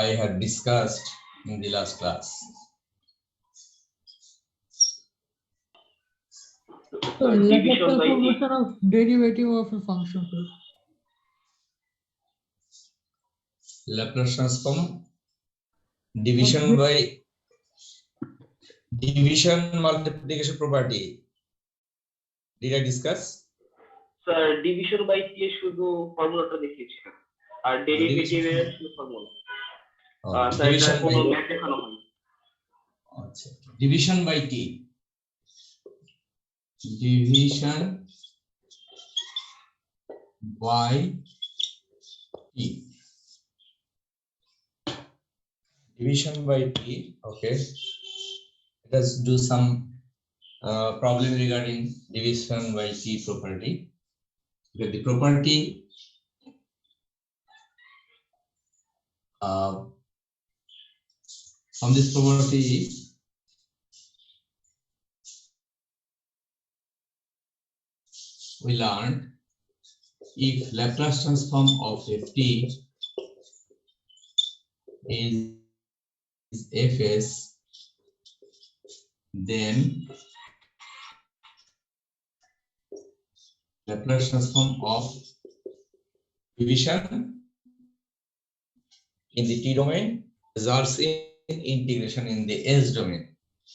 I had discussed in the last class. So Laplace transformation of derivative of a function. Laplace transform division by division multiplication property. Did I discuss? Sir, division by t শুধু ফর্মুলাটা দেখিয়েছিলাম আর ডেরিভেটিভের শুধু formula sir এটা কোনো math দেখানো হয়নি আচ্ছা division by t division by t division by t okay let's do some problem regarding division by t property. Okay, the property from this property we learned if Laplace transform of ft is fs, then Laplace transform of division in the t domain results in integration in the s domain.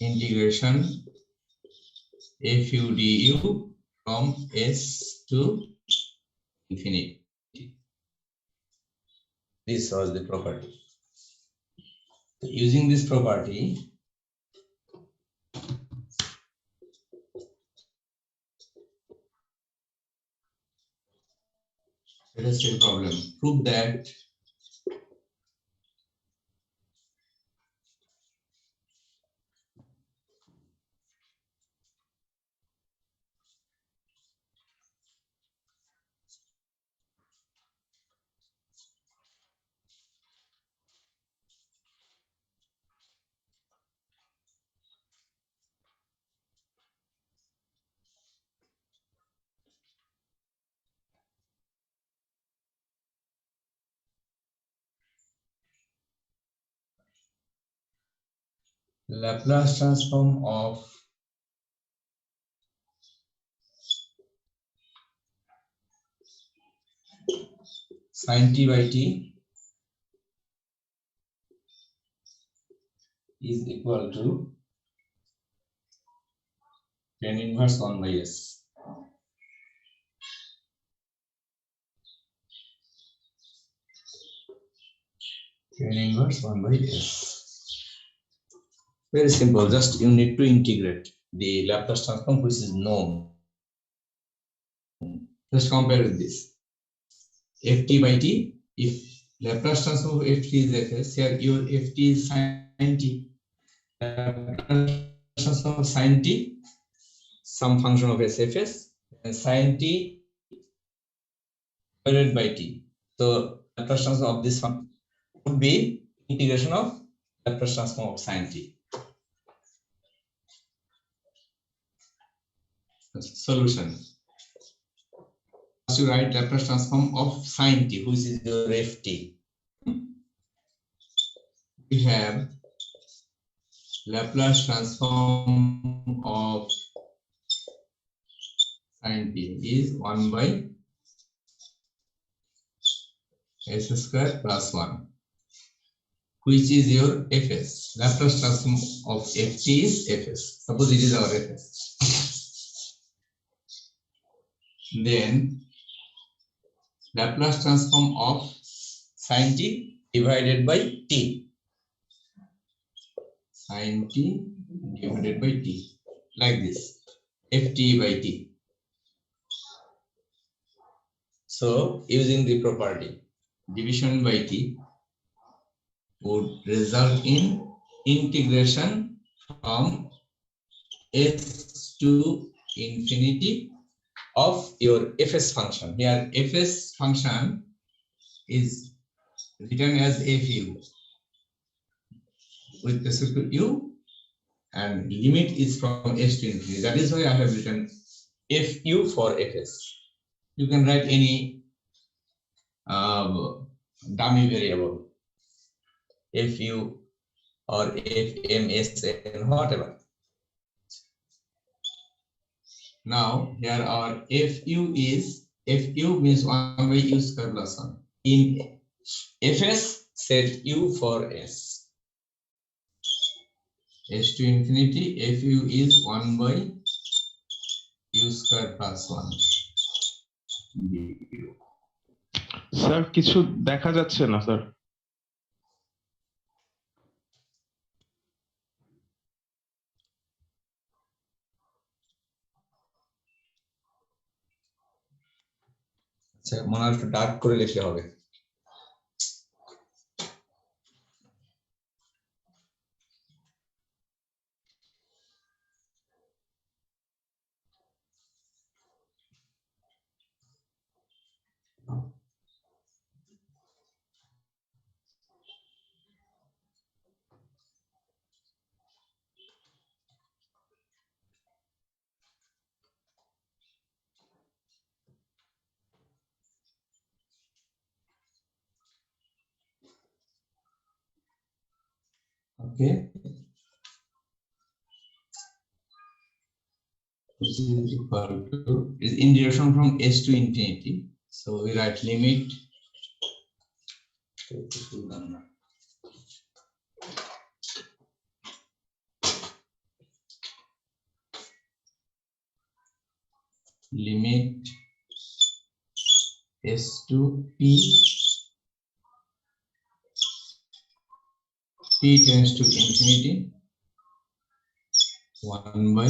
Integration fu du from s to infinity. This was the property. So using this property, let us take a problem. Prove that Laplace transform of sin t by t is equal to tan inverse 1 by s. Tan inverse 1 by s. Very simple, just you need to integrate the Laplace transform which is known. Just compare with this. Ft by t, if Laplace transform of ft is fs, here your ft is sin t. Laplace transform of sin t, some function of s fs, and sin t divided by t. So Laplace transform of this one would be integration of Laplace transform of sin t. Solution. First you write Laplace transform of sin t, which is your ft. We have Laplace transform of sin t is 1 by s square plus 1, which is your fs. Laplace transform of ft is fs. Suppose it is our fs. Then Laplace transform of sin t divided by t. Sin t divided by t, like this, ft by t. So using the property, division by t would result in integration from s to infinity of your fs function. Here fs function is written as fu with respect to u, and limit is from s to infinity. That is why I have written fu for fs. You can write any dummy variable. FU or FMSN, whatever. Now here our FU means 1 by U square plus 1. In Fs, set U for S. S to infinity, Fu is 1 by U square plus 1. Sir কিছু দেখা যাচ্ছে না sir. আচ্ছা, মনে হয় একটু dark করে লিখলে হবে। Okay. This is equal to is in direction from S to infinity. So we write limit. Limit S to P. P tends to infinity. 1 by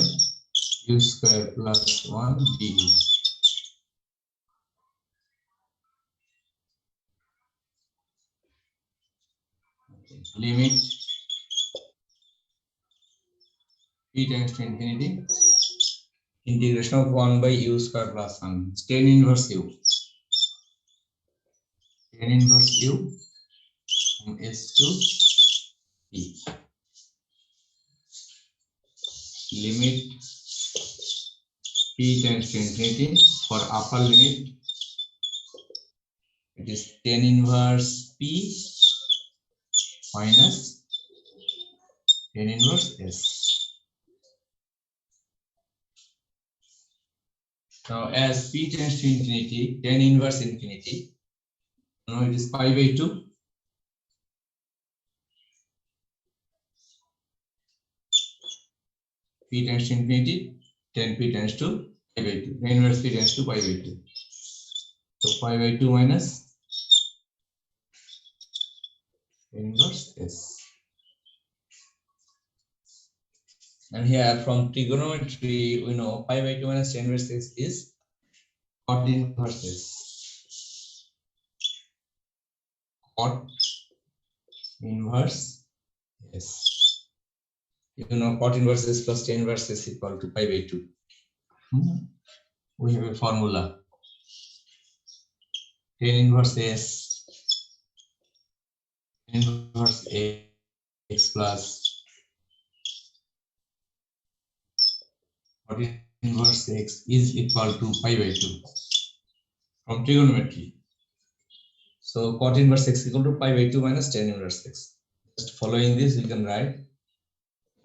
U square plus 1 du. Okay. Limit P tends to infinity. Integration of 1 by U square plus 1. Tan inverse U. Tan inverse U from S to P. Limit P tends to infinity. For upper limit, it is tan inverse P minus tan inverse S. Now, as P tends to infinity, tan inverse infinity, now it is pi by 2. P tends to infinity, tan P tends to pi by 2. Tan inverse P tends to pi by 2. So pi by 2 minus tan inverse S. And here from trigonometry, we know pi by 2 minus tan inverse S is cot inverse S. Cot inverse S. You know, cot inverse S plus tan inverse S equal to pi by 2. We have a formula. Tan inverse S, tan inverse X plus cot inverse X is equal to pi by 2 from trigonometry. So cot inverse X equal to pi by 2 minus tan inverse X. Just following this, we can write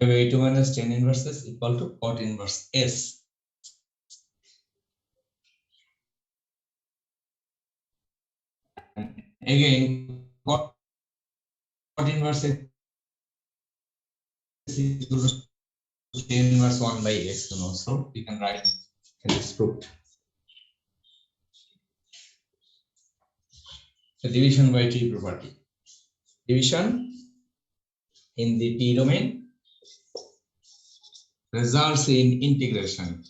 pi by 2 minus tan inverse S equal to cot inverse S. And again, cot inverse X is equal to tan inverse 1 by X, you know, so we can write it is proved. The division by T property. Division in the T domain results in integration.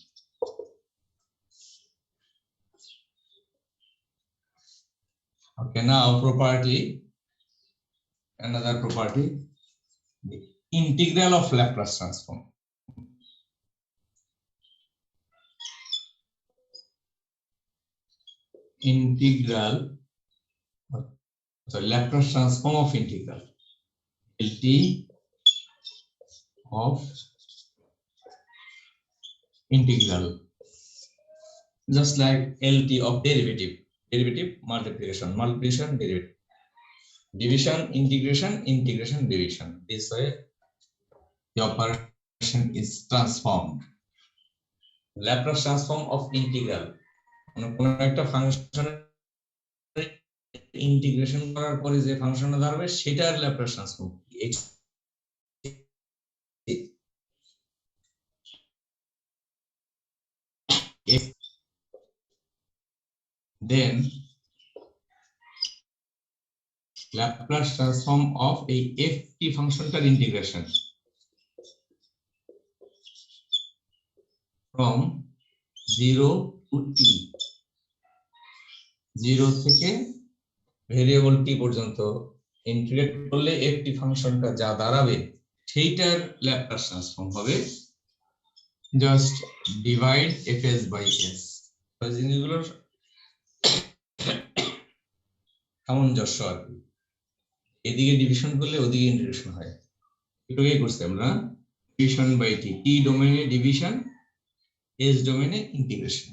Okay, now property, another property, the integral of Laplace transform. Integral, so Laplace transform of integral. LT of integral, just like LT of derivative, derivative multiplication, multiplication derivative. Division, integration, integration, division. This way, the operation is transformed. Laplace transform of integral. কোনো একটা ফাংশনের integration করার পরে যে ফাংশনটা দাঁড়াবে সেটার Laplace transform. Then Laplace transform of a ft functional integration from 0 to t, 0 থেকে ভেরিয়েবল t পর্যন্ত ইন্টিগ্রেট করলে ft ফাংশনটা যা দাঁড়াবে সেইটার ল্যাপ্লাস ট্রান্সফর্ম হবে just divide fs by s। জিনিসগুলোর সামঞ্জস্য আর কি, এদিকে ডিভিশন করলে ওদিকে ইন্টিগ্রেশন হয়, এটাই করছি আমরা। ডিভিশন বাই টি, টি ডোমেইনে ডিভিশন, এস ডোমেইনে ইন্টিগ্রেশন।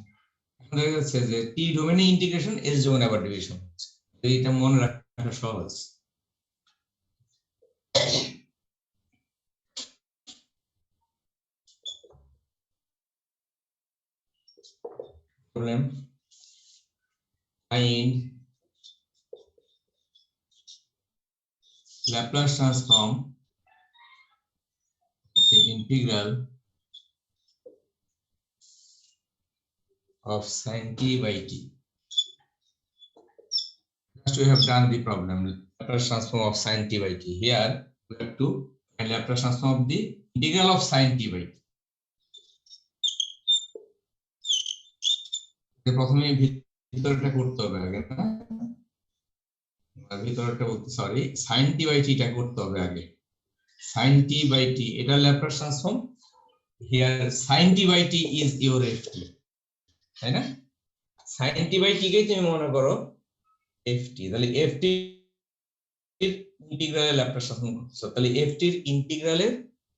এখন দেখা যাচ্ছে যে টি ডোমেইনে ইন্টিগ্রেশন, এস ডোমেইনে আবার ডিভিশন হচ্ছে, এটা মনে রাখা সহজ। Problem find Laplace transform of the integral of sin t by t. First we have done the problem, Laplace transform of sin t by t. Here we have to find Laplace transform of the integral of sin t by t. প্রথমে ভিতরটা করতে হবে আগে, না ভিতরটা বলতে sorry, sin t by t টা করতে হবে আগে। sin t by t এটা Laplace transform, here sin t by t is your ft, তাই না? sin t by t কে তুমি মনে করো ft, তাহলে ft এর ইন্টিগ্রালের ল্যাপ্লাস ট্রান্সফর্ম করতেছো, তাহলে ft এর ইন্টিগ্রালের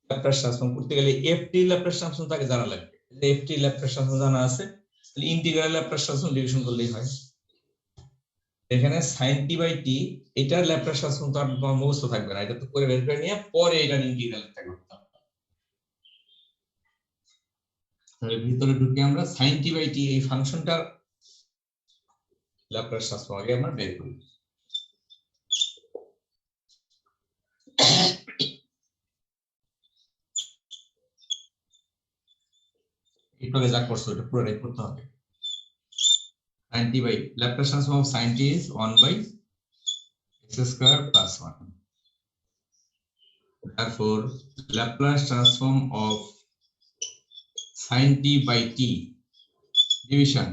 ল্যাপ্লাস ট্রান্সফর্ম করতে গেলে ft এর ল্যাপ্লাস ট্রান্সফর্ম তাকে জানা লাগবে। ft এর ল্যাপ্লাস ট্রান্সফর্ম জানা আছে, তাহলে ইন্টিগ্রাল ল্যাপ্লাস ট্রান্সফর্ম ডিভিশন করলেই হয়। এখানে sin t by t এটার ল্যাপ্লাস ট্রান্সফর্ম তো আর মুখস্থ থাকবে না, এটা তো করে বের করে নিয়ে পরে এটার ইন্টিগ্রাল করতে হবে। তাহলে ভিতরে ঢুকে আমরা sin t by t এই ফাংশনটার ল্যাপ্লাস ট্রান্সফর্ম আগে আমরা বের করি। এইভাবে যা করছো এটা পুরোটাই করতে হবে। sin t by Laplace transform of sin t is 1 by x square plus 1. Therefore, Laplace transform of sin t by t division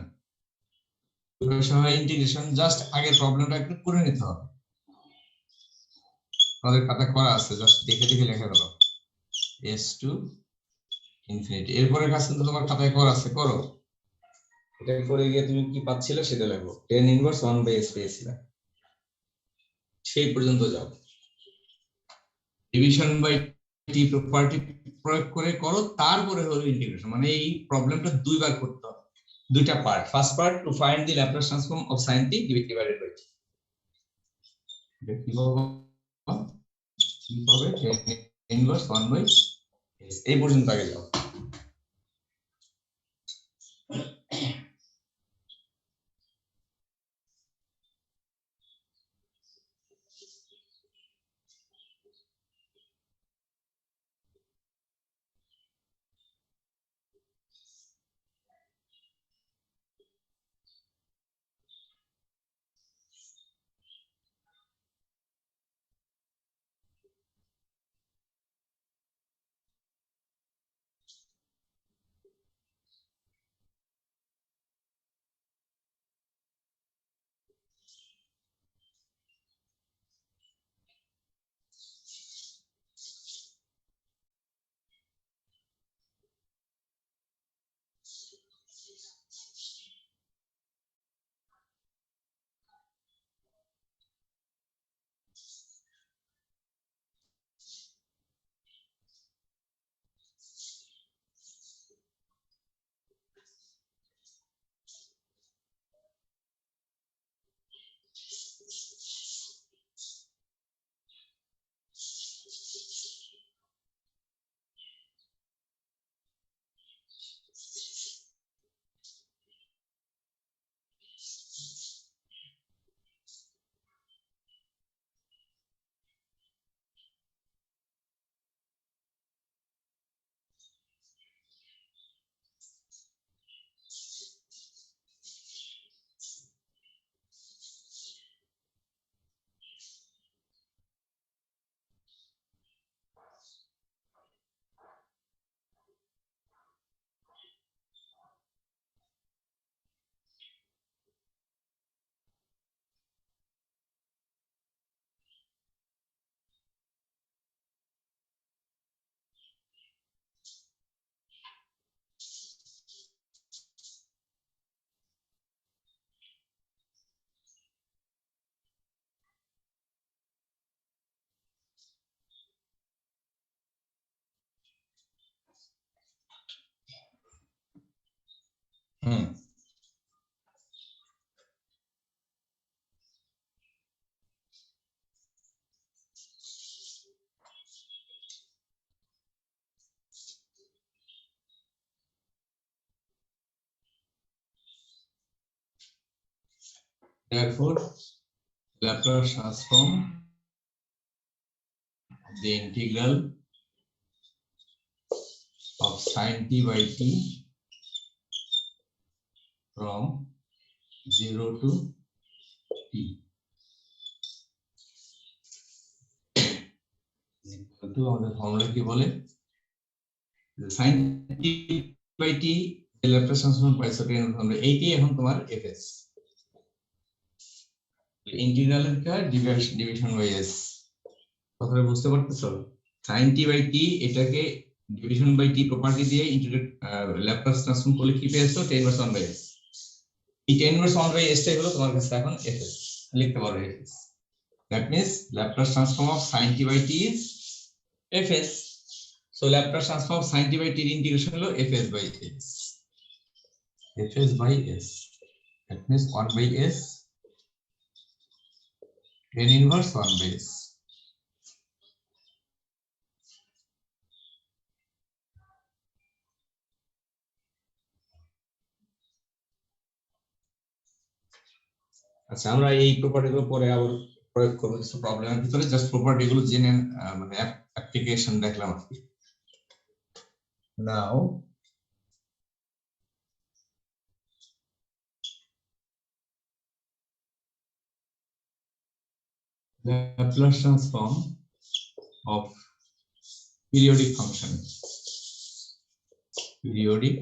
integration just আগে প্রবলেমটা একটু করে নিতে হবে, আমাদের খাতা করা আছে, জাস্ট দেখে দেখে লেখা গেল s to infinity। এরপরে কাজ কিন্তু তোমার খাতায় করা আছে, করো। এটা করে গিয়ে তুমি কি পাচ্ছিলে সেটা লেখো, tan ইনভার্স 1 বাই s পেয়েছিলে, সেই পর্যন্ত যাও। ডিভিশন বাই টি প্রপার্টি প্রয়োগ করে করো, তারপরে হলো ইন্টিগ্রেশন। মানে এই প্রবলেমটা দুইবার করতে হবে, দুইটা part. First part to find the Laplace transform of sin t divided by t। কি হবে tan ইনভার্স 1 বাই s, এই পর্যন্ত আগে যাও। therefore Laplace transform the integral of sin t by t from 0 to t equal to আমাদের formula কি বলে sin t by t the Laplace transform পাইছো আমরা এইটি এখন তোমার fs ইন্টিগ্রাল এর কা ডিভিশন বাই s কথাটা বুঝতে পারতেছো sin t by t এটাকে ডিভিশন বাই t প্রপার্টি দিয়ে ইন্টিগ্রেট ল্যাপ্লাস ট্রান্সফর্ম করলে কি পেয়েছো 10 ইনভার্স 1 বাই s এই 10 ইনভার্স 1 বাই s টাই হলো তোমার কাছে এখন fs লিখতে পারো fs that means Laplace transform of sin t by t is fs so Laplace transform of sin t by t এর ইন্টিগ্রেশন হলো fs by s fs by s that means 1 by s 10 inverse 1 by s আচ্ছা আমরা এই প্রপার্টিগুলো পরে আবার প্রয়োগ করব কিছু প্রবলেমের ভিতরে জাস্ট প্রপার্টিগুলো জেনে মানে অ্যাপ্লিকেশন দেখলাম আর কি নাও Laplace transform of periodic function periodic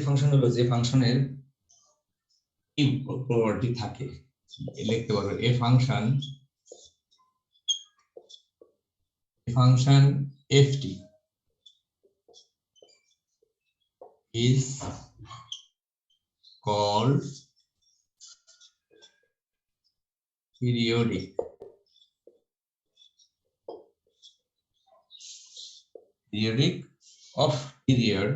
function হলো যে ফাংশনের কি প্রপার্টি থাকে লিখতে পারো a function ft is called periodic of period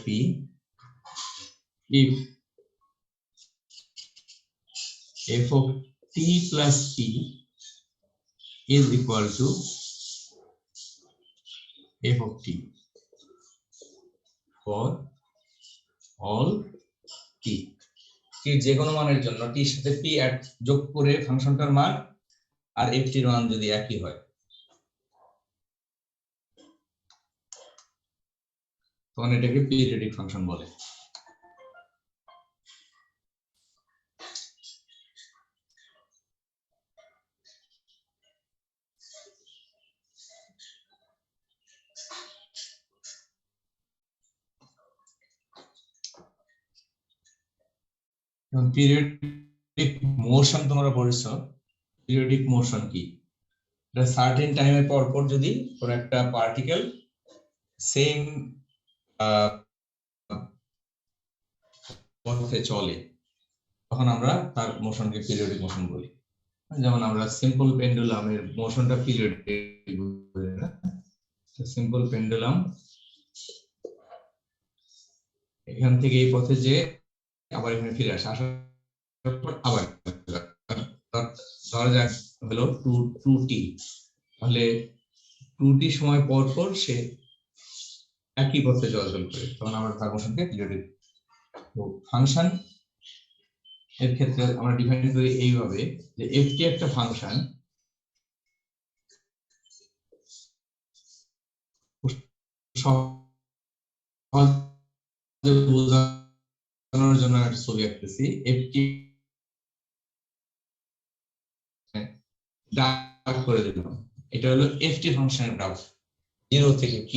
p if f of t plus p is equal to f of t for all t যে কোনো মানের জন্য t এর সাথে p যোগ করে ফাংশনটার মান আর f এর মান যদি একই হয় তখন এটাকে পিরিয়ডিক ফাংশন বলে পিরিয়ডিক মোশন তোমরা পড়েছো পিরিয়ডিক মোশন কি এটা সার্টেন টাইমের পর পর যদি কোন একটা পার্টিকেল সেম পথে চলে তখন আমরা তার মোশনকে পিরিয়ডিক মোশন বলি যেমন আমরা সিম্পল পেন্ডুলামের মোশনটা পিরিয়ডিক বলি না সিম্পল পেন্ডুলাম এখান থেকে এই পথে যে আবার এখানে ফিরে আসে আসার পর আবার ধরা যাক হলো 2t তাহলে 2t সময় পর পর সে একই পথে চলাচল করে তখন আমরা তার মোশনকে পিরিয়ডিক তো ফাংশন এর ক্ষেত্রে আমরা ডিফাইন করি এইভাবে যে ft একটা ফাংশন বোঝানোর জন্য একটা ছবি আঁকতেছি ft ডার্ক করে দিলাম এটা হলো ft ফাংশনের গ্রাফ 0 থেকে p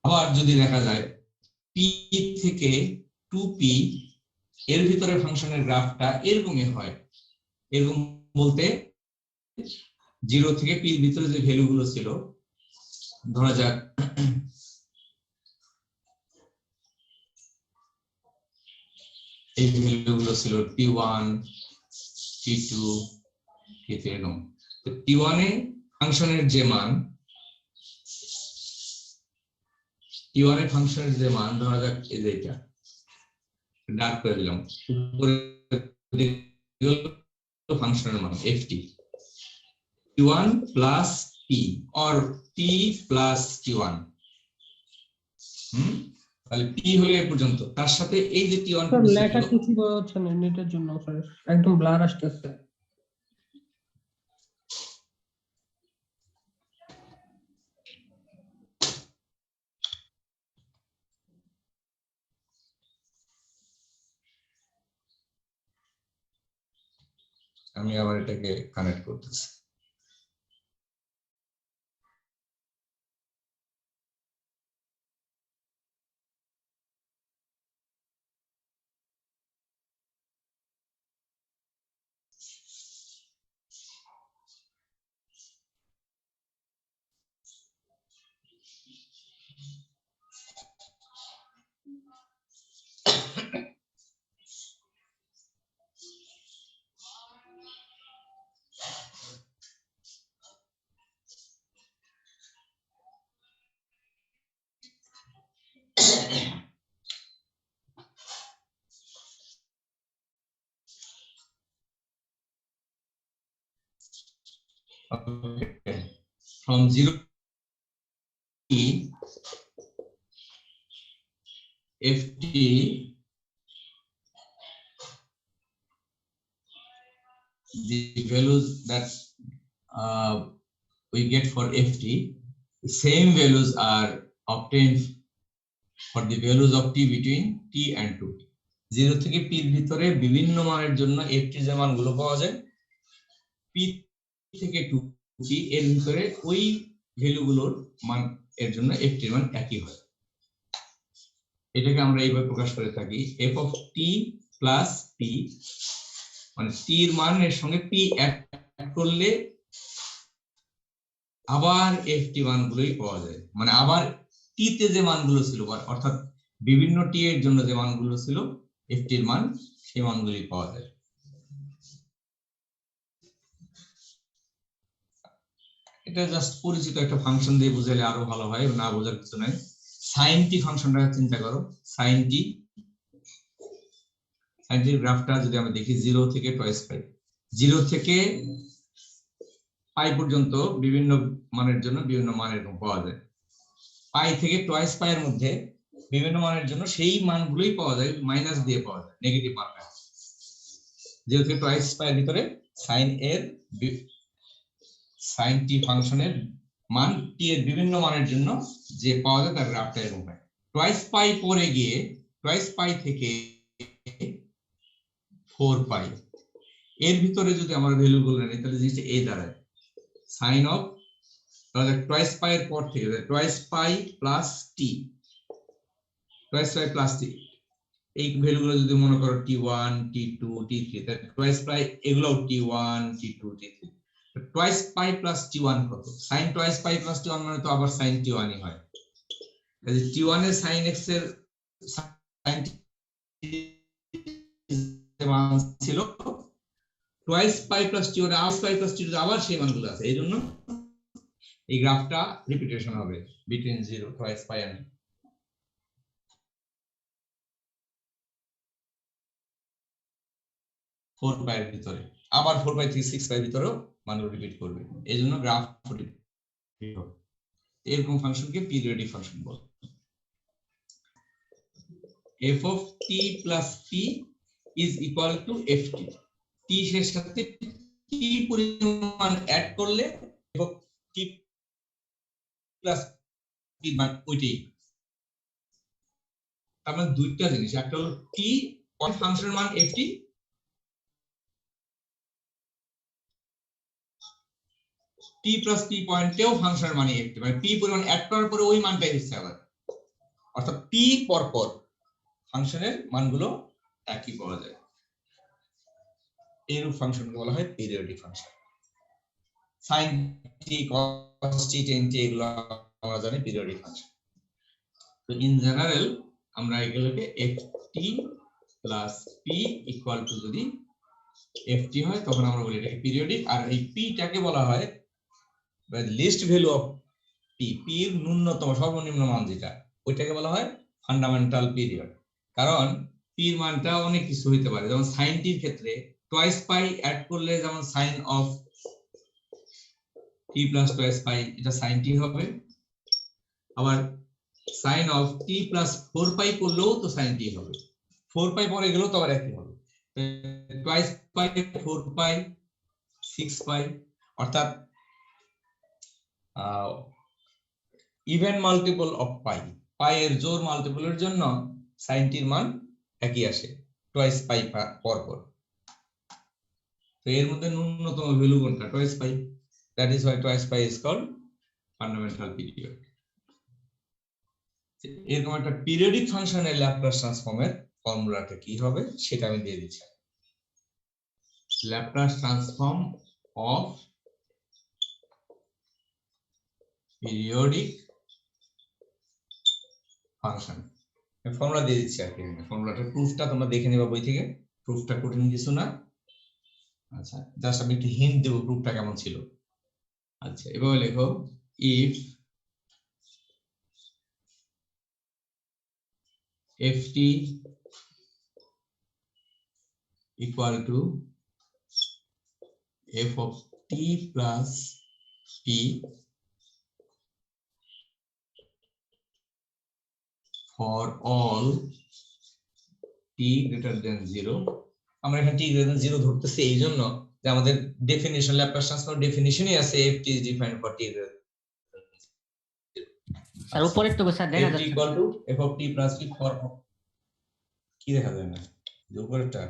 আবার যদি দেখা যায় p থেকে 2p এর ভিতরে ফাংশনের গ্রাফটা এরকমই হয় এরকম বলতে 0 থেকে p এর ভিতরে যে ভ্যালুগুলো ছিল ধরা যাক এই ভ্যালুগুলো ছিল t1 t2 t3 এরকম তো t1 এ ফাংশনের যে মান t1 এ ফাংশনের যে মান ধরা যাক এই যে এটা ডার্ক করে দিলাম উপরে ফাংশনের মান ft T1 plus P or T plus T1 তাহলে P হলো এই পর্যন্ত, তার সাথে এই যে T1 স্যার লেখা কিছু বোঝা যাচ্ছে না নেটের জন্য স্যার, একদম ব্লার আসতেছে। আমি আবার এটাকে কানেক্ট করতেছি। Okay. From 0 T FT the values that we get for FT, the same values are obtained for the values of T between T and 2T. 0 থেকে P এর ভিতরে বিভিন্ন মানের জন্য FT যে মানগুলো পাওয়া যায়, P থেকে 2T এর ভিতরে ওই ভ্যালুগুলোর মান এর জন্য FT এর মান একই হয়। এটাকে আমরা এইভাবে প্রকাশ করে থাকি f of t plus p, মানে t এর মান এর সঙ্গে p অ্যাড করলে আবার ft মানগুলোই পাওয়া যায়, মানে আবার t তে যে মানগুলো ছিল অর্থাৎ বিভিন্ন t এর জন্য যে মানগুলো ছিল ft এর মান সেই মানগুলোই পাওয়া যায়। এটা জাস্ট পরিচিত একটা ফাংশন দিয়ে বুঝালে আরো ভালো হয়, না বোঝার কিছু নাই। sin t ফাংশনটা চিন্তা করো, sin t গ্রাফটা যদি আমরা দেখি 0 থেকে টয়েস পাই, 0 থেকে পাই পর্যন্ত বিভিন্ন মানের জন্য বিভিন্ন মান এরকম পাওয়া যায়। পাই থেকে টয়েস পাই এর মধ্যে বিভিন্ন মানের জন্য সেই মানগুলোই পাওয়া যায়, মাইনাস দিয়ে পাওয়া যায় নেগেটিভ মান। 0 থেকে টয়েস পাই এর ভিতরে sin t ফাংশনের মান t এর বিভিন্ন মানের জন্য যে পাওয়া যায় তার গ্রাফটা এরকম হয়। টয়েস পাই পরে গিয়ে টয়েস পাই থেকে 4 পাই এর ভিতরে যদি আমরা ভ্যালুগুলো নেই তাহলে জিনিসটা এই দাঁড়ায় sin of, তাহলে টয়েস পাই এর পর থেকে টয়েস পাই প্লাস টি, টয়েস পাই প্লাস টি এই ভ্যালুগুলো যদি মনে করো t1 t2 t3, তাহলে টয়েস পাই এগুলো t1 t2 t3, twice pi plus t1 কত, sin twice pi plus t1 মানে তো আবার sin t1 ই হয়। তাহলে t1 এর sin x এর sin মান ছিল টয়েস পাই প্লাস টি, ওটা আবার পাই প্লাস টি আবার সেই মানগুলো আছে, এই জন্য এই গ্রাফটা রিপিটেশন হবে বিটুইন 0 টয়েস পাই এন্ড 4 পাই এর ভিতরে, আবার 4 পাই থেকে 6 পাই এর ভিতরেও মানগুলো রিপিট করবে, এই জন্য গ্রাফ এরকম ফাংশনকে পিরিয়ডিক ফাংশন বলে। f of t plus p is equal to ft, t এর সাথে t পরিমাণ অ্যাড করলে f of t plus p মান ওইটাই। তার মানে দুইটা জিনিস, একটা হলো t পয়েন্ট ফাংশনের মান ft, t plus p পয়েন্টেও ফাংশনের মান ft, মানে p পরিমাণ অ্যাড করার পরে ওই মানটাই হচ্ছে আবার, অর্থাৎ p পর পর ফাংশনের মানগুলো একই পাওয়া যায়। এরূপ ফাংশনকে বলা হয় periodic function. sin t cos t tan t এগুলো আমরা জানি পিরিয়ডিক ফাংশন। তো ইন জেনারেল আমরা এগুলোকে ft plus p equal to যদি ft হয় তখন আমরা বলি এটাকে পিরিয়ডিক, আর এই p টাকে বলা হয় least value of p, p এর ন্যূনতম সর্বনিম্ন মান যেটা ওইটাকে বলা হয় ফান্ডামেন্টাল পিরিয়ড। কারণ p এর মানটা অনেক কিছু হতে পারে, যেমন sin t এর ক্ষেত্রে টয়েস পাই অ্যাড করলে যেমন sin of t plus twice পাই এটা sin t হবে, আবার sin অফ t প্লাস 4 পাই করলেও তো sin t হবে, 4 পাই পরে গেলেও তো আবার একই হবে, টুয়াইস পাই 4 পাই 6 পাই, অর্থাৎ ইভেন মাল্টিপল অফ পাই, পাই এর জোড় মাল্টিপলের জন্য sin t এর মান একই আসে টুয়াইস পাই পর পর। তো এর মধ্যে ন্যূনতম ভ্যালু কোনটা? Twice pi, that is why twice pi is called fundamental period. এরকম একটা পিরিয়ডিক ফাংশনের ল্যাপ্লাস ট্রান্সফর্মের ফর্মুলাটা কি হবে সেটা আমি দিয়ে দিচ্ছি। Laplace transform of periodic function, formula দিয়ে দিচ্ছি আর কি। ফর্মুলাটার প্রুফটা তোমরা দেখে নেবা বই থেকে, প্রুফটা কঠিন কিছু না। আচ্ছা, জাস্ট আমি একটু হিন্ট দেব প্রুফটা কেমন ছিল। আচ্ছা, এভাবে লেখো, if ft equal to f of t plus p for all t greater than 0, আমরা এখানে t greater than 0 ধরতেছি এই জন্য যে আমাদের ডেফিনিশন, ল্যাপ্লাস ট্রান্সফর্ম ডেফিনিশনই আছে ft is defined for t greater than 0। আর উপরে তো স্যার দেখা ft যাচ্ছে equal to f of t plus p for কি দেখা যায় না উপরেরটা?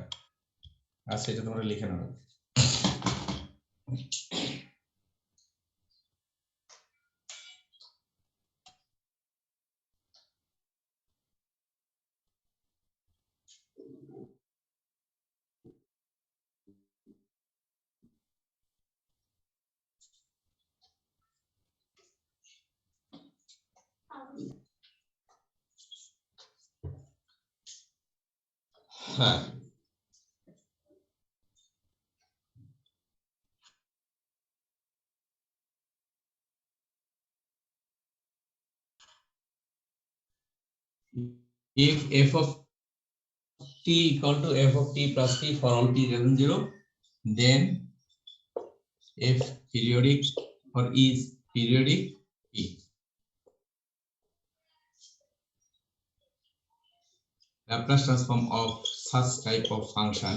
আচ্ছা, এটা তোমরা লিখে নাও। হ্যাঁ, if f of t equal to f of t plus p for all t greater than 0, then f periodic or is periodic p. Laplace transform of such type of function,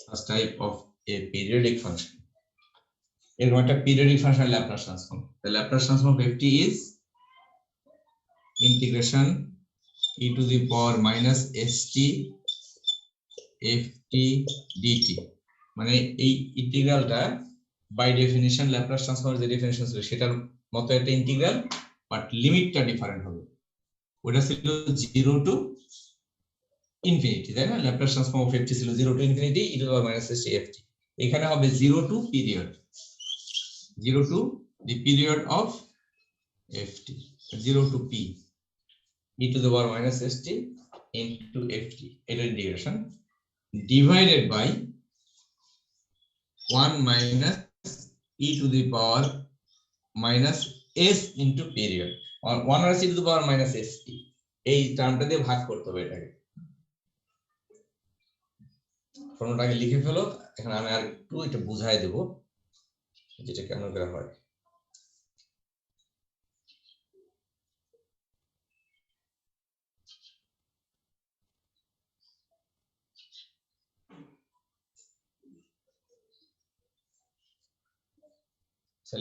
such type of a periodic function. এরকম একটা periodic function Laplace transform. The Laplace transform of ft is integration e to the power minus st ft dt, মানে এই ইন্টিগ্রালটা by definition Laplace ট্রান্সফর্মের যে definition ছিল সেটার মতো একটা integral, but লিমিটটা different হবে। ওটা ছিল 0 টু ইনফিনিটি, তাই না? ল্যাপ্লাস ট্রান্সফর্ম অফ ft ছিল 0 to infinity e to the power minus st ft, এখানে হবে 0 to period, 0 to the period of ft, 0 to p e to the power minus st into ft, এটা integration divided by 1 minus e to the power minus s into period, or 1 minus e to the power minus st, এই টার্মটা দিয়ে ভাগ করতে হবে এটাকে। ফর্মুলাটাকে লিখে ফেলো, এখন আমি আর একটু এটা বুঝাই দেব যেটা কেমন করে হয়।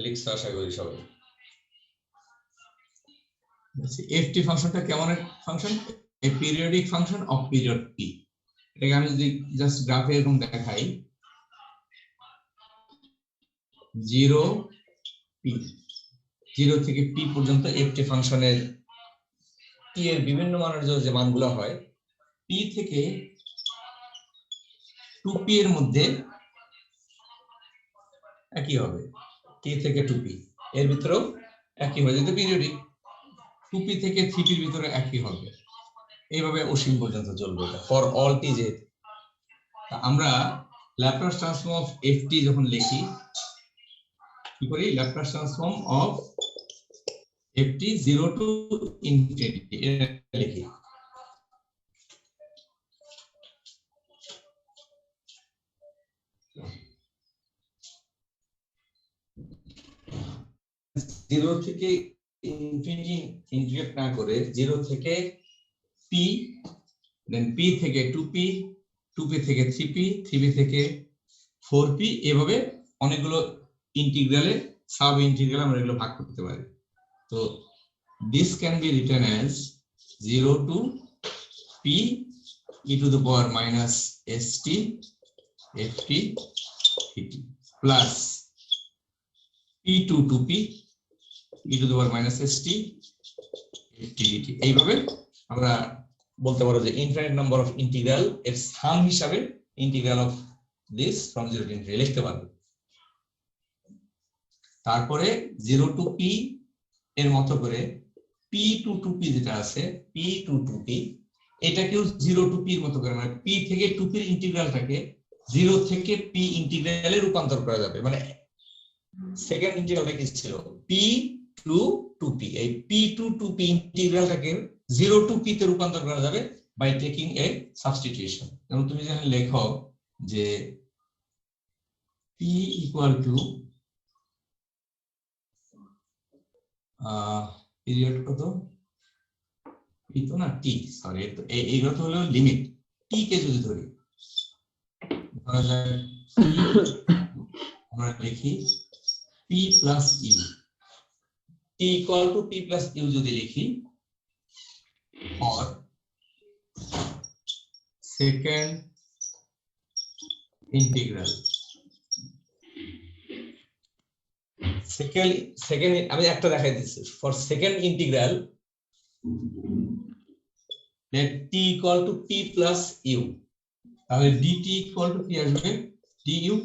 লিখছো আশা করি সবাই। ft ফাংশনটা কেমন একটা function? A periodic function of period p। এটাকে আমি যদি জাস্ট গ্রাফে এরকম দেখাই, 0 p, 0 থেকে p পর্যন্ত ft ফাংশনের p এর বিভিন্ন মানের যে মানগুলো হয়, p থেকে 2p এর মধ্যে একই হবে, t থেকে 2p এর ভিতরেও একই হবে, যেহেতু পিরিয়ডিক। 2p থেকে 3p এর ভিতরে একই হবে, এইভাবে অসীম পর্যন্ত চলবে এটা ফর অল t। যে আমরা ল্যাপ্লাস ট্রান্সফর্ম অফ ft যখন লিখি কি করি? Laplace transform of ft 0 to infinity এটা লিখি। জিরো থেকে ইনফিনিটি ইন্টিগ্রেট না করে জিরো থেকে পি, দেন পি থেকে 2p, 2p থেকে 3p, 3p থেকে 4p, এভাবে অনেকগুলো ইন্টিগ্রালে সাব ইন্টিগ্রাল আমরা এগুলো ভাগ করতে পারি। তো this can be written as 0 to p e to the power minus st ft dt plus p2 to p e to the power minus st ft dt। এইভাবে আমরা বলতে পারো যে ইনফিনিট নাম্বার অফ ইন্টিগ্রাল এর সাম হিসাবে integral of this from 0 to infinity লিখতে পারবে। তারপরে 0 টু p এর মতো করে p2 to p যেটা আছে, p2 to p এটাকেও 0 টু p এর মতো করে, মানে p থেকে 2p এর ইন্টিগ্রালটাকে 0 থেকে p ইন্টিগ্রালে রূপান্তর করা যাবে। মানে সেকেন্ড ইন্টিগ্রালটা কি ছিল, p2 to p, এই p2 to p ইন্টিগ্রালটাকে 0 টু p তে রূপান্তর করা যাবে বাই টেকিং এ সাবস্টিটিউশন। যেমন তুমি যখন লেখো যে p ইকুয়াল টু পিরিয়ড কত, পি তো না টি, সরি এইগুলো তো হলো লিমিট। টি কে যদি ধরি, আমরা লিখি P plus U, T equal to P plus U যদি লিখি ফর সেকেন্ড ইন্টিগ্রাল, সেকেন্ড আমি একটা দেখাই দিচ্ছি, for second integral let t equal to p plus u, তাহলে dt equal to কি আসবে, du,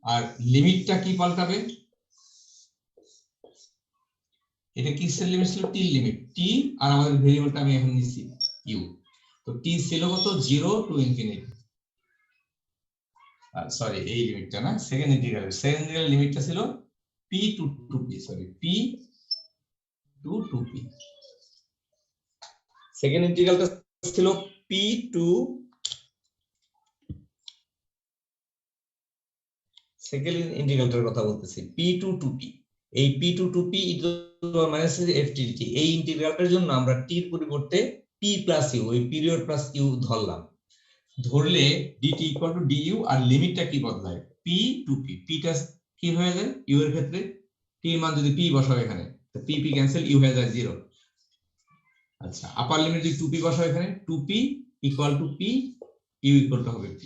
আর লিমিটটা কি পাল্টাবে, এটা কিসের লিমিট ছিল, t লিমিট, t আর আমাদের ভেরিয়েবলটা আমি এখন নিছি u, তো t ছিল কত 0 টু ইনফিনিটি, সরি এই লিমিটটা না, সেকেন্ড ইন্টিগ্রাল লিমিটটা ছিল p to 2p, sorry p to 2p, second ইন্টিগ্রালটা ছিল p টু, সেকেন্ড ইন্টিগ্রালটার কথা বলতেছি, p টু 2p, এই p to 2p e to the power minus ft dt, এই ইন্টিগ্রালটার জন্য আমরা t এর পরিবর্তে p প্লাস u, এই পিরিয়ড প্লাস u ধরলাম। ধরলে dt ইকুয়াল টু du, আর লিমিটটা কি বদলায়, p টু p, p টা কি হয়ে যায় u এর ক্ষেত্রে, t এর মান যদি p বসাও এখানে, তো p p ক্যান্সেল, u হয়ে যায় 0। আচ্ছা, আপার লিমিট যদি 2p বসাও এখানে, 2p equal to p, u equal to হবে p।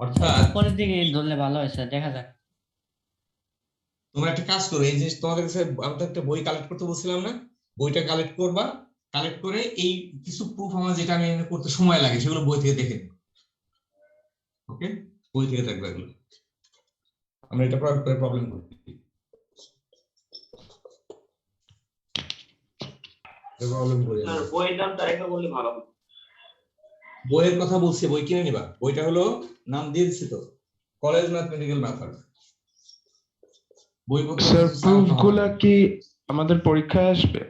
অর্থাৎ পরের দিকে ধরলে ভালো হয় স্যার, দেখা যাক। তোমরা একটা কাজ করো, এই জিনিস তোমাদের কাছে আমি তো একটা বই কালেক্ট করতে বলছিলাম না, বইটা কালেক্ট করবা, কালেক্ট করে এই কিছু প্রুফ আমার যেটা আমি এখানে করতে সময় লাগে সেগুলো বই থেকে দেখে নিও, ওকে, বই থেকে দেখবে এগুলো, আমরা এটা প্রয়োগ করে প্রবলেম করতে প্রবলেম করি। স্যার বইয়ের দামটা রেখা বললে ভালো হবে। বইয়ের কথা বলছি, বই কিনে নিবা, বইটা হলো নাম দিয়ে দিচ্ছি তো, কলেজ ম্যাথমেটিক্যাল মেথড। বই পত্র স্যার প্রুফগুলা কি আমাদের পরীক্ষায় আসবে?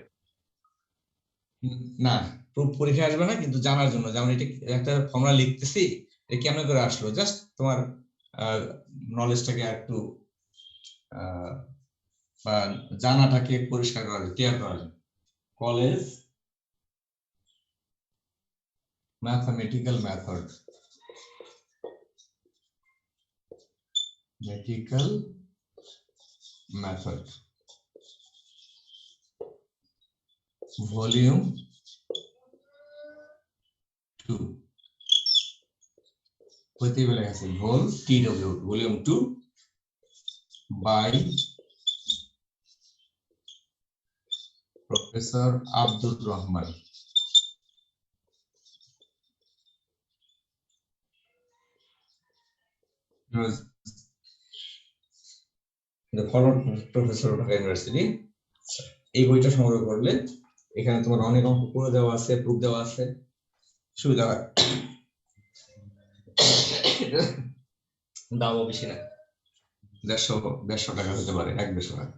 না, প্রুফ পরীক্ষায় আসবে না, কিন্তু জানার জন্য, যেমন এটা একটা ফর্মুলা লিখতেছি, এটা কেমন করে আসলো, জাস্ট তোমার নলেজটাকে একটু বা জানাটাকে পরিষ্কার করা যায়, ক্লিয়ার করা যায়। কলেজ ম্যাথমেটিক্যাল মেথড, ভলিউম 2, হইতে বলে গেছে vol TW, volume 2 by professor Abdur Rahman. Professor Dhaka university. এই বইটা সংগ্রহ করলে এখানে তোমার অনেক অঙ্ক করে দেওয়া আছে, প্রুফ দেওয়া আছে, সুবিধা হয়। দামও বেশি না, 150 টাকা হতে পারে, 150 টাকা।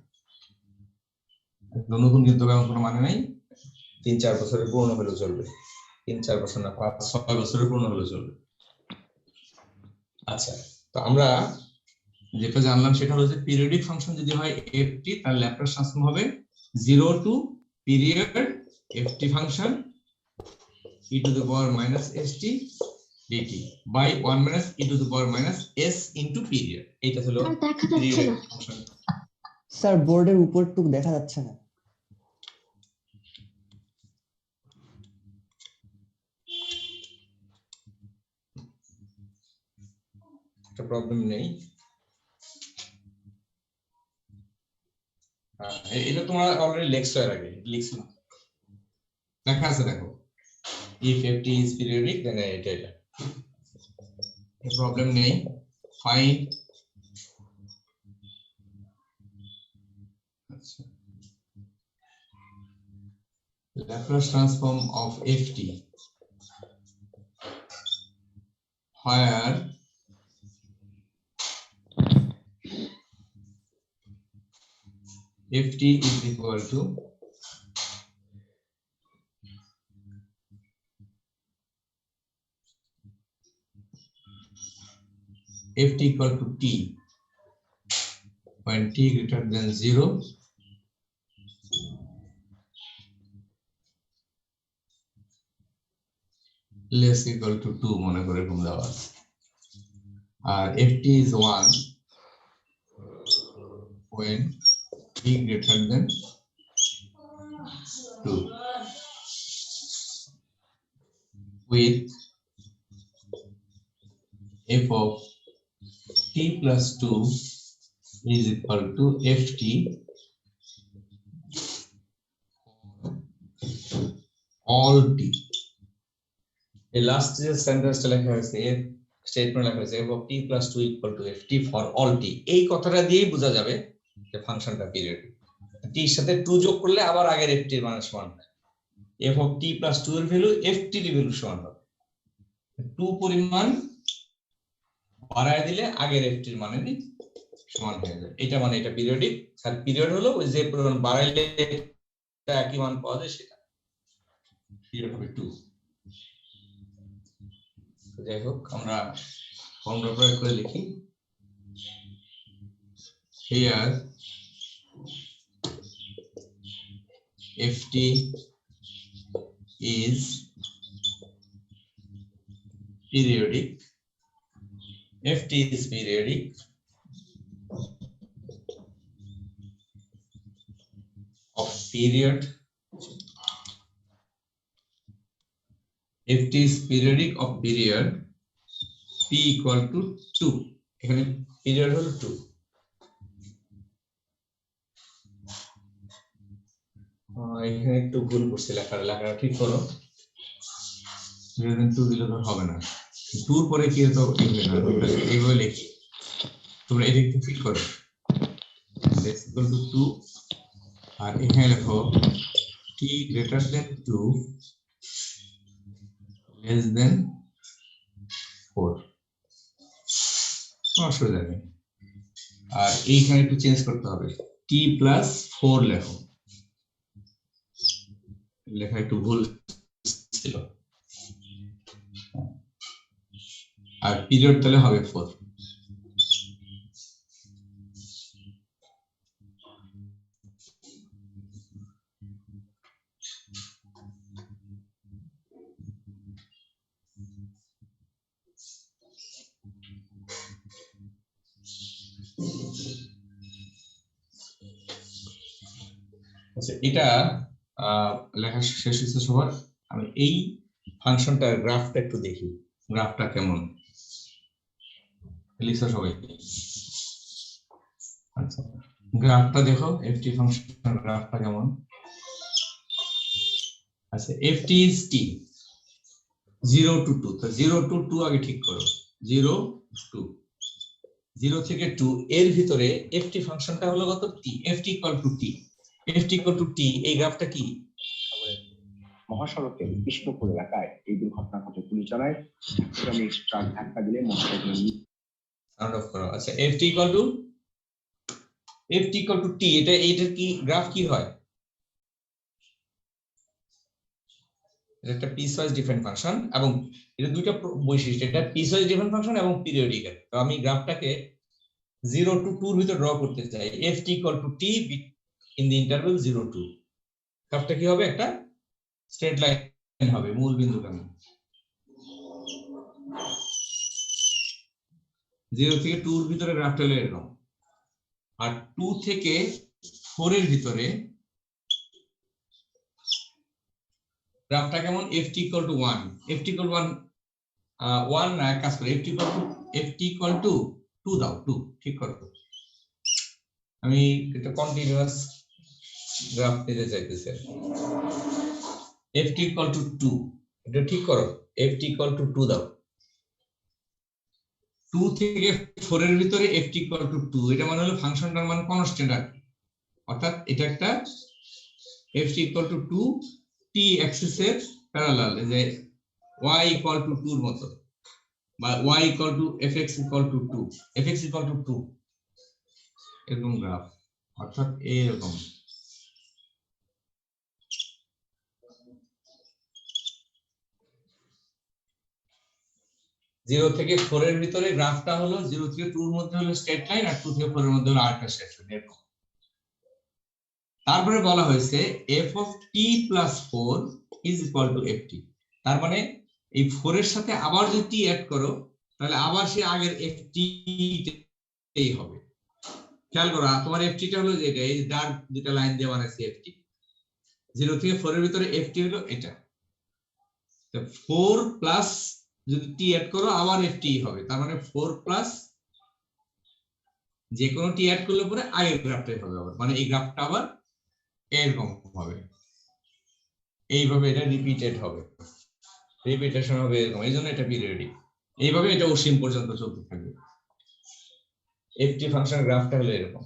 নতুন কিন্তু কোনো মানে নাই, 3-4 বছরের পুরনো হলেও চলবে, 3-4 বছর না, 5-6 বছরের পুরনো হলেও চলবে। আচ্ছা, তো আমরা যেটা জানলাম সেটা হলো যে পিরিয়ডিক ফাংশন যদি হয় ft তার ল্যাপ্লাস ট্রান্সফর্ম হবে 0 to period ft function e to the power minus st dt by 1 minus e to the power minus s into period. এটা হলো পিরিয়ডিক ফাংশন। স্যার বোর্ডের উপরটুক দেখা যাচ্ছে না। একটা প্রবলেম নেই। এটা তোমরা অলরেডি লেখছো এর আগে, লিখছো না? লেখা আছে দেখো, if ft is periodic then এটা প্রবলেম নেই। Find Laplace transform of ft where ft is equal to ft equal to t when t greater than 0 less equal to 2 মনে করে এরকম দেওয়া আছে। আর ft is 1 when t greater than 2 with f of t plus 2 is equal to ft all t। এই last যে সেন্টেন্সটা লেখা হয়েছে এর স্টেটমেন্ট লেখা হয়েছে f of t plus 2 equal to ft for all t, এই কথাটা দিয়েই বোঝা যাবে যে ফাংশনটা পিরিয়ডিক। t এর সাথে 2 যোগ করলে আবার আগের ft এর মান সমান হয়। f of t plus 2 এর ভ্যালু ft এর ভ্যালু সমান হবে। 2 পরিমাণ বাড়ায় দিলে আগের ft এর মানে সমান হয়ে যাবে। এটা মানে এটা পিরিয়ডিক। আর পিরিয়ড হলো ওই যে পরিমাণ বাড়াইলে এটা একই মান পাওয়া যায় সেটা পিরিয়ড হবে 2। যাই হোক আমরা ফর্মুলা প্রয়োগ করে লিখি। here ft is periodic, ft is periodic of period, ft is periodic of period p equal to 2, এখানে পিরিয়ড হলো 2। এখানে একটু ভুল করছি, লেখাটা ঠিক করো। 2 দিলে তো হবে না, 2 এর পরে কি তো এইভাবে লিখি, তোমরা এটা একটু ফিল করো। x equal to 2 আর এখানে লেখো t greater than 2 less than 4, অসুবিধা নেই। আর এইখানে একটু চেঞ্জ করতে হবে, t plus 4 লেখো, লেখা একটু ভুল ছিল। আর পিরিয়ড তাহলে হবে 4। আচ্ছা, এটা লেখা শেষ হয়েছে সবার। আমি এই ফাংশনটার গ্রাফটা একটু দেখি, গ্রাফটা কেমন লিখছো সবাই। আচ্ছা, গ্রাফটা দেখো, ft ফাংশনের গ্রাফটা কেমন। আচ্ছা, ft is t 0 to 2, তো 0 to 2 আগে ঠিক করো। 0 to 0 থেকে 2 এর ভিতরে ft ফাংশনটা হলো কত t, ft equal to t, ft equal to t। এই গ্রাফটা কি? মহাসড়কের কৃষ্ণপুর এলাকায় এই দুর্ঘটনা ঘটে। পুলিশ জানায় ট্রাক ধাক্কা দিলে মোটরসাইকেল সাউন্ড অফ করো। আচ্ছা, ft equal to t, এটার কি গ্রাফ কি হয়? এটা একটা পিসওয়াইজ ডিফারেন্ট ফাংশন এবং এটা দুইটা বৈশিষ্ট্য, এটা পিসওয়াইজ ডিফারেন্ট ফাংশন এবং পিরিয়ডিক। তো আমি গ্রাফটাকে 0 to 2 এর ভিতর ড্র করতে চাই, ft equal to t in the interval 0 to, গ্রাফটা কি হবে? একটা স্ট্রেট লাইন হবে মূল বিন্দুগামী। 0 থেকে 2 এর ভিতরে গ্রাফটা হলো এরকম, আর 2 থেকে 4 এর ভিতরে গ্রাফটা কেমন? ft equal to 1, ft equal to 1 না, কাজ করে ft equal to 2 দাও, 2 ঠিক করো। আমি এটা কন্টিনিউয়াস গ্রাফ নিতে চাইতেছি, ft equal to 2, এটা ঠিক করো, ft equal to 2 দাও। 2 থেকে 4 এর ভিতরে ft equal to 2, এটা মানে হলো ফাংশনটার মান কনস্ট্যান্ট আর কি, অর্থাৎ এটা একটা ft equal to 2 t Axis এর প্যারালাল, যে y equal to 2 এর মতো, বা y equal to fx equal to 2, fx equal to 2 এরকম গ্রাফ, অর্থাৎ এরকম। জিরো থেকে 4 এর ভিতরে গ্রাফটা হলো 0 থেকে 2 এর মধ্যে হলো স্ট্রেট লাইন, আর 2 থেকে 4 এর মধ্যে হলো আরেকটা স্ট্রেট লাইন এরকম। তারপরে বলা হয়েছে f of t plus 4 is equal to ft, তার মানে এই 4 এর সাথে আবার যদি t অ্যাড করো তাহলে আবার সে আগের ft এই হবে। খেয়াল করো, তোমার ft টা হলো যেটা, এই ডার্ক দুটো লাইন দিয়ে বানাইছি ft, 0 থেকে 4 এর ভিতরে ft হলো এটা, তো 4 প্লাস যদি t অ্যাড করো আবার ft হবে, তার মানে 4 প্লাস যে কোনো t অ্যাড করলে পরে আগের গ্রাফটাই হবে আবার, মানে এই গ্রাফটা আবার এরকম হবে, এইভাবে এটা রিপিটেড হবে, রিপিটেশন হবে এরকম, এইজন্য এটা পিরিয়ডিক, এইভাবে এটা অসীম পর্যন্ত চলতে থাকবে। ft ফাংশন গ্রাফটা হলো এরকম।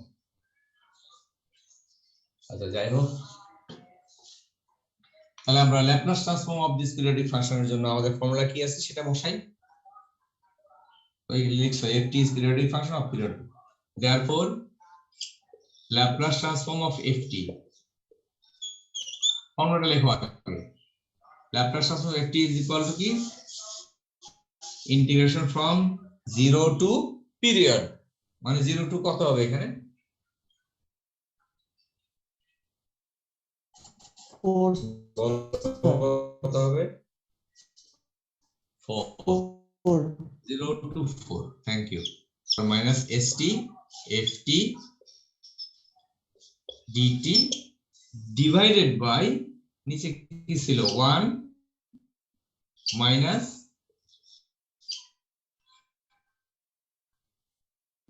আচ্ছা যাই হোক, তাহলে আমরা Laplace transform of this periodic ফাংশনের জন্য আমাদের ফর্মুলা কি আছে সেটা বসাই। ওই লিখছো ft is periodic function of period, therefore Laplace transform of ft, ফর্মুলাটা লেখো আগে। Laplace transform of ft is equal to কি? ইন্টিগ্রেশন ফ্রম 0 টু পিরিয়ড, মানে 0 টু কত হবে এখানে? 4 কত হবে? 4, 0 to 4, thank you, minus st ft dt divided by নিচে কি ছিল 1 minus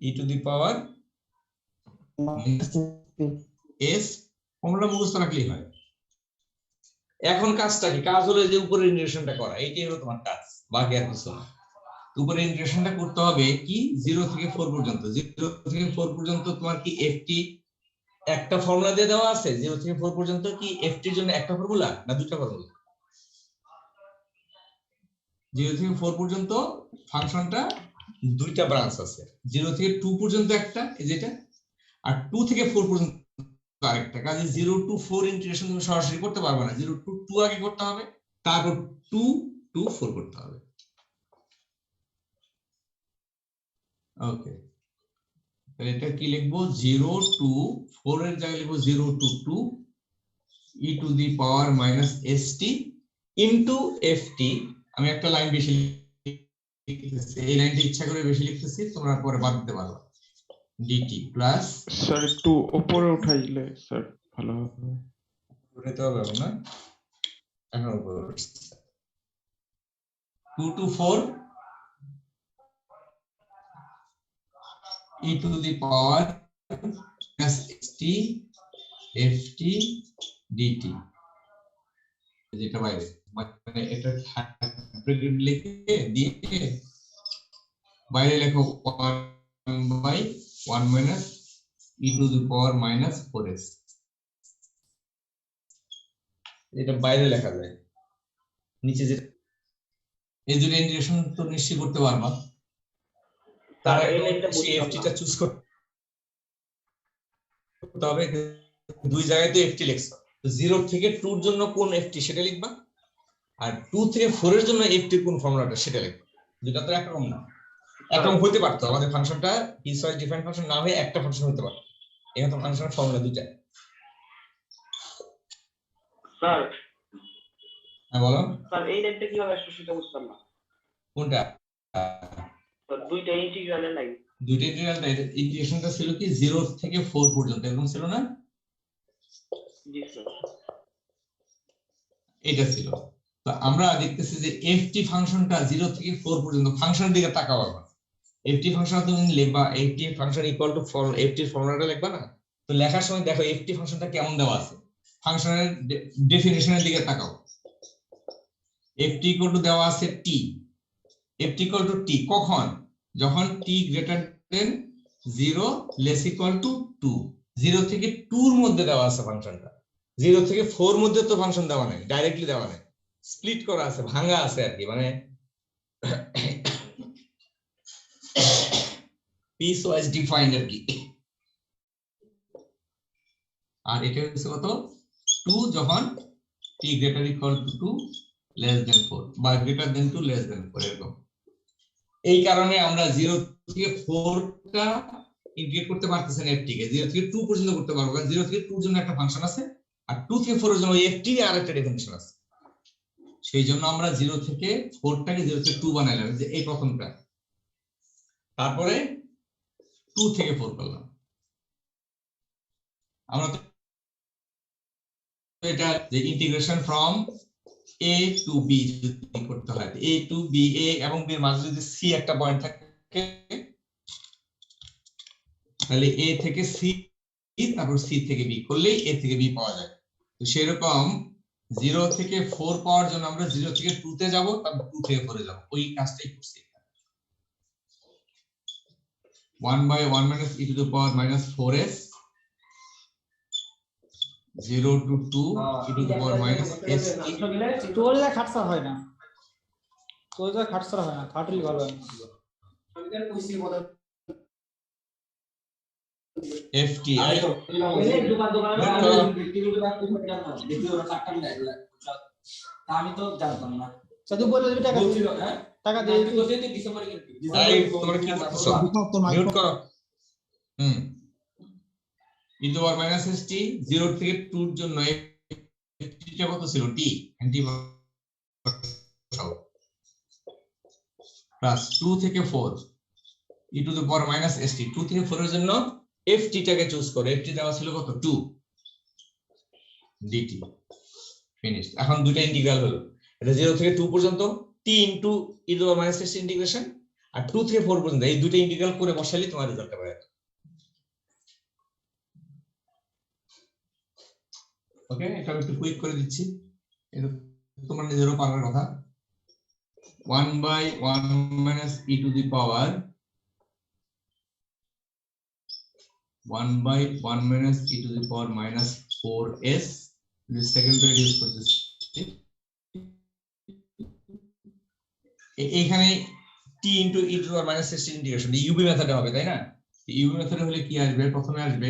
e to the power s, formula মুখস্থ রাখলেই হয়। এখন কাজটা কি? কাজ হলো যে উপরের ইন্টিগ্রেশনটা করা, এইটাই হলো তোমার কাজ, বাকি আর কিছু না। উপরের ইন্টিগ্রেশনটা করতে হবে কি 0 থেকে 4 পর্যন্ত, 0 থেকে 4 পর্যন্ত তোমার কি ft একটা ফর্মুলা দিয়ে দেওয়া আছে, 0 থেকে 4 পর্যন্ত কি ft এর জন্য একটা ফর্মুলা না দুটো ফর্মুলা? 0 থেকে 4 পর্যন্ত ফাংশনটা দুইটা ব্রাঞ্চ আছে, 0 থেকে 2 পর্যন্ত একটা এই যেটা, আর 2 থেকে 4 পর্যন্ত আরেকটা। কাজে 0 টু 4 ইন্টিগ্রেশন তুমি সরাসরি করতে পারবে না, 0 টু 2 আগে করতে হবে, তারপর 2 টু 4 করতে হবে। ওকে, তাহলে এটা কি লিখবো? 0 টু 4 এর জায়গায় লিখবো 0 to 2 e to the power minus st into ft। আমি একটা লাইন বেশি লিখতেছি, এই লাইনটা ইচ্ছা করে বেশি লিখতেছি, তোমরা পরে বাদ দিতে পারবে, dt প্লাস, স্যার একটু উপরে উঠাইলে স্যার ভালো হবে। উঠাইতে হবে না, এখন উপরে উঠছে 2 to 4 e to the power plus st ft dt, যেটা বাইরে, মানে এটা ব্র্যাকেট লিখে দিয়ে বাইরে লেখো 1/1 minus e to the power minus 4s, এটা বাইরে লেখা যায়, নিচে যে এই যদি ইন্টিগ্রেশন তো নিশ্চয় করতে পারবা, তার এই লাইনটা ft টা চুজ করতে হবে, দুই জায়গায় তো ft লিখছো, তো 0 থেকে 2 এর জন্য কোন ft সেটা লিখবা, আর 2 থেকে 4 এর জন্য ft কোন ফর্মুলাটা সেটা লিখবা, দুটো তো একরকম না। এরকম হতে পারতো আমাদের ফাংশনটা পিসওয়াইজ ডিফারেন্ট ফাংশন না হয়ে একটা ফাংশন হতে পারতো। এখানে তো ফাংশনের ফর্মুলা দুইটা। স্যার হ্যাঁ বলো। স্যার এই লাইনটা কিভাবে আসলে সেটা বুঝতাম না। কোনটা? স্যার দুইটা ইন্টিগ্রালের লাইন। দুইটা ইন্টিগ্রালটা ইন্টিগ্রেশনটা ছিল কি 0 থেকে 4 পর্যন্ত, এরকম ছিল না? জি স্যার। এটা ছিল। তো আমরা দেখতেছি যে ft ফাংশনটা 0 থেকে 4 পর্যন্ত ফাংশনের দিকে তাকাও। আবার ft ফাংশন তুমি লিখবা ft function equal to ft এর ফর্মুলাটা লিখবা না? তো লেখার সময় দেখো ft ফাংশনটা কেমন দেওয়া আছে, ফাংশনের ডেফিনিশনের দিকে তাকাও। ft ইকুয়াল টু দেওয়া আছে t, ft equal to t কখন? যখন t greater than 0 less equal to 2। 0 থেকে 2 এর মধ্যে দেওয়া আছে ফাংশনটা। 0 থেকে 4 মধ্যে তো ফাংশন দেওয়া নাই, ডাইরেক্টলি দেওয়া নাই, স্প্লিট করা আছে, ভাঙা আছে আর কি, মানে পিস ওয়াইজ ডিফাইন্ড আর কি। আর এটা হচ্ছে কত? 2 যখন t greater equal to 2 less than 4 বা গ্রেটার দেন 2 লেস দেন 4 এরকম। এই কারণে আমরা 0 থেকে 4 টা ইন্টিগ্রেট করতে পারতেছেন ft কে, 0 থেকে 2 পর্যন্ত করতে পারবো, কারণ 0 থেকে 2 এর জন্য একটা ফাংশন আছে আর 2 থেকে 4 এর জন্য ওই ft এর আরেকটা ডেফিনিশন আছে। সেই জন্য আমরা 0 থেকে 4 টাকে 0 থেকে 2 বানাইলাম, যে এই প্রথমটা। তারপরে 2 থেকে 4 করলাম। আমরা তো এটা যে integration from a to b যদি করতে হয়, a to b, a এবং b এর মাঝে যদি c একটা পয়েন্ট থাকে তাহলে a থেকে c, তারপর c থেকে b করলেই a থেকে b পাওয়া যায়। তো সেরকম 0 থেকে 4 পাওয়ার জন্য আমরা 0 থেকে 2 তে যাব, তারপর 2 থেকে 4 এ যাব, ওই কাজটাই করছি। 1/1 minus e to the power minus 4s 0 to 2 e to the power minus s তোলে খাটসা হয় না, তোলে খাটসা হয় না, খাটলি ভালো হয় না। ft আমি তো জানতাম না। সাধু বলে দিবি টাকা ছিল, হ্যাঁ টাকা দিয়ে দিতে ডিসেম্বরে কিনবি। তাই তোমরা কি করতেছো? মিউট করো। e to the power minus st 0 থেকে 2 এর জন্য ft টা কত ছিল? t অ্যান্টি প্লাস 2 থেকে 4 e to the power minus st 2 থেকে 4 এর জন্য ft টাকে চুজ করো। ft দেওয়া ছিল কত? 2 dt ফিনিশ। এখন দুটো ইন্টিগ্রাল হলো, এটা 0 থেকে 2 পর্যন্ত t into e to the power minus st integration, আর 2 থেকে 4 পর্যন্ত এই দুটো ইন্টিগ্রাল করে বসালে তোমার রেজাল্ট পাবে। ওকে, এটা একটু কুইক করে দিচ্ছি, এটা তোমরা নিজেরও পারার কথা। 1/1 minus e to the power 1/1 minus e to the power minus 4s, this second to reduce করতেছি। এখানে t into e to the power minus 16 integration ইউবি মেথডে হবে, তাই না? ইউবি মেথডে হলে কি আসবে? প্রথমে আসবে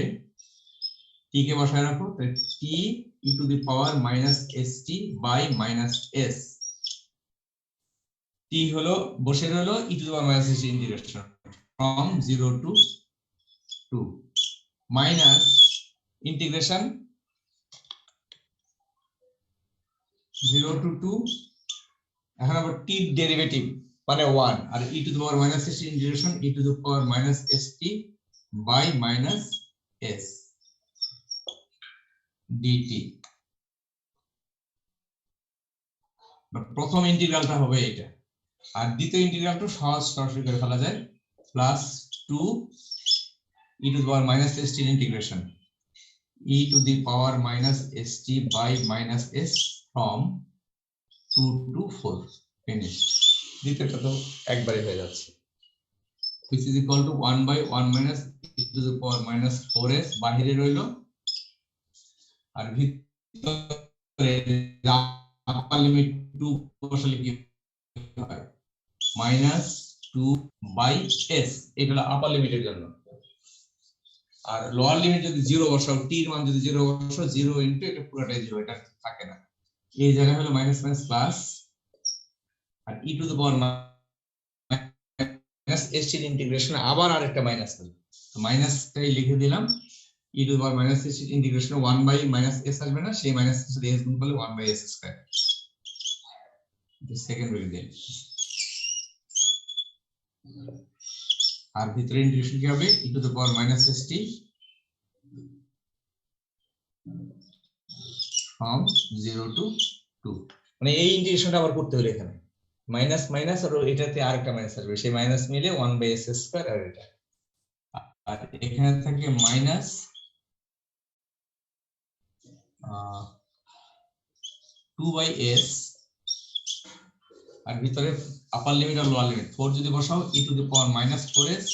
t কে বসায় রাখো, তাহলে t e to the power minus st by minus s, t হলো বসে রইলো e to the power minus st integration from 0 to 2 minus integration 0 to 2, এখন আবার t ডেরিভেটিভ মানে 1 আর e to the power minus st integration e to the power minus st by minus s dt। প্রথম ইন্টিগ্রালটা হবে এটা, আর দ্বিতীয় ইন্টিগ্রালটা সহজ সরাসরি করে ফেলা যায়, plus 2 e to the power minus st integration e to the power minus st by minus s from 2 to 4 finish। দ্বিতীয়টা তো একবারে হয়ে যাচ্ছে, which is equal to 1/1 minus e to the power minus 4s বাহিরে রইলো, আর ভিতরে upper limit 2 বসালে কি হয়? minus 2 by s, এটা হলো আপার লিমিটের জন্য। আর লোয়ার লিমিট যদি 0 বসাও, t এর মান যদি 0 বসাও, 0 ইনটু এটা পুরোটাই 0, এটা থাকে না। এই জায়গায় হলো মাইনাস মাইনাস প্লাস, আর e to the power minus s t integration আবার আরেকটা মাইনাস আসবে, তো মাইনাসটাই লিখে দিলাম, e to the power minus s t integration 1 by minus s আসবে না, সেই মাইনাস এর সাথে এস গুণ করলে 1 by S square, second bracket দিন। আর ভিতরে ইন্টিগ্রেশন কি হবে, e to the power minus S ফ্রম 0 টু 2, মানে এই ইন্টিগ্রেশনটা আবার করতে হলো এখানে মাইনাস মাইনাস আর এটাতে আরেকটা মাইনাস আসবে, সেই মাইনাস মিলে 1 বাই এস স্কয়ার, আর এটা আর এখানে থাকে মাইনাস 2 বাই এস, আর ভিতরে আপার লিমিট আর লোয়ার লিমিট 4 যদি বসাও e to the power minus 4s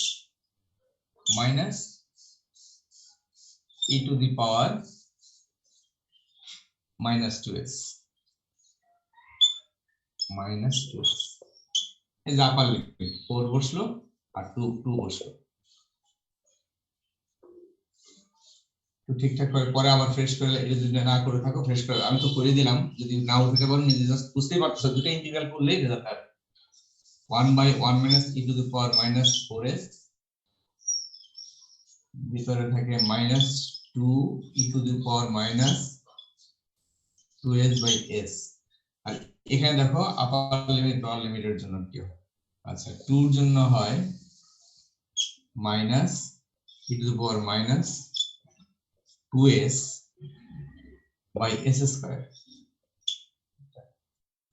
minus E to the power minus 2s minus 2s, এই যে আপার লিমিট 4 বসলো আর 2 বসলো, তো ঠিকঠাক করে পরে আবার ফ্রেশ করে, এটা যদি না করে থাকো ফ্রেশ করে, আমি তো করে দিলাম, যদি না উঠতে পারো নিজে জাস্ট বুঝতেই পারছো, দুটো ইন্টিগ্রাল করলেই রেজাল্ট হবে 1 by 1 minus E to the power minus 4s, ভিতরে থাকে minus 2 E to the power minus 2s by s, আর এখানে দেখো আপার লিমিট লোয়ার লিমিটের জন্য কি হয়, আচ্ছা 2 এর জন্য হয় minus E to the power minus 2s by s square,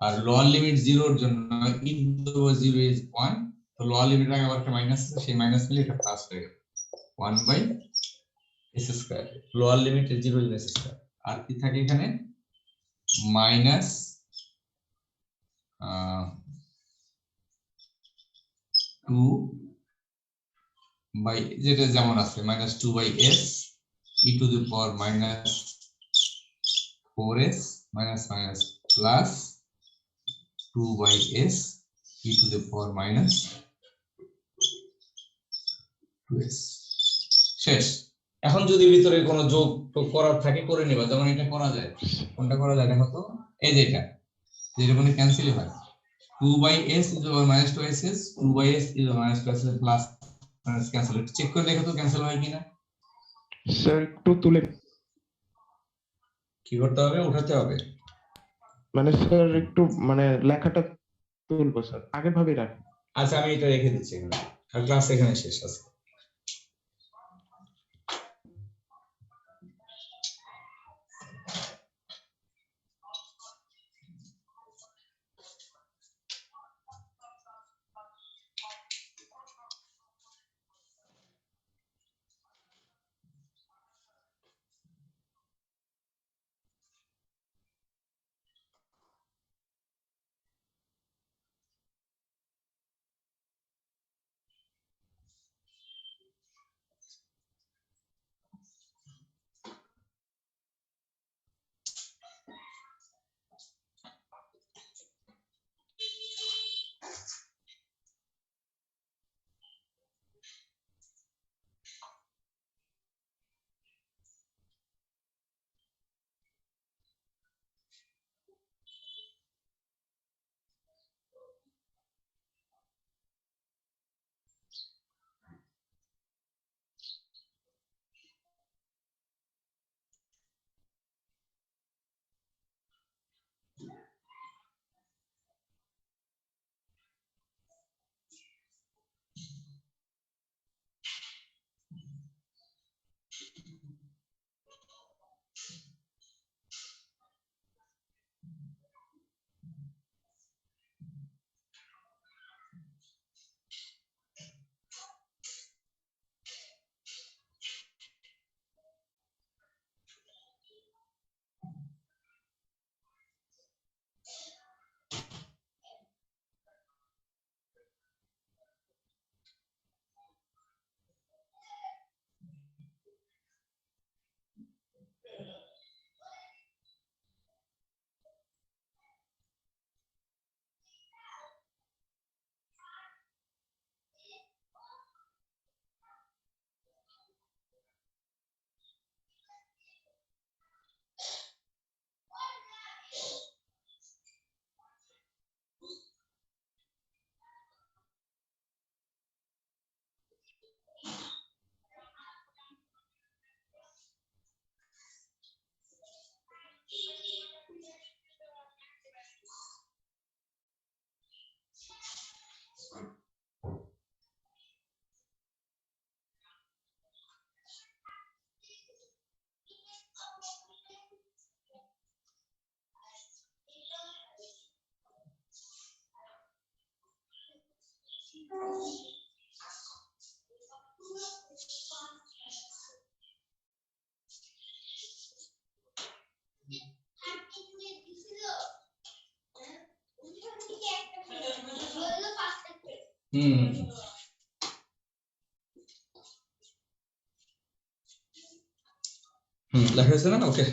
আর লোয়ার লিমিট 0 এর জন্য ই টু দি পাওয়ার 0 ইজ 1, তো লোয়ার লিমিট আগে আবার একটা মাইনাস আছে, সেই মাইনাস মিলে এটা প্লাস হয়ে গেল 1 by s square, lower limit 0 is s square, আর কি থাকে এখানে মাইনাস 2 বাই যেটা যেমন আছে minus 2 by s e to the power minus 4s minus minus প্লাস 2 by s e to the power minus 2s, শেষ। এখন যদি ভিতরে কোনো যোগ করার থাকে করে নেবা, যেমন এটা করা যায়, কোনটা করা যায় দেখো তো, এই যে এটা যেটা কোনো ক্যান্সেল হয়, 2 by s is over minus 2s, 2 by s is over minus 2s plus minus cancel, check করে দেখো তো ক্যান্সেল হয় কিনা। স্যার একটু তুলে, কি করতে হবে, উঠাতে হবে, মানে স্যার একটু মানে লেখাটা তুলবো স্যার, আগের ভাবেই রাখেন। আচ্ছা আমি এটা রেখে দিচ্ছি এখানে, আর ক্লাস এখানে শেষ আছে। লেখা আছে না? ওকে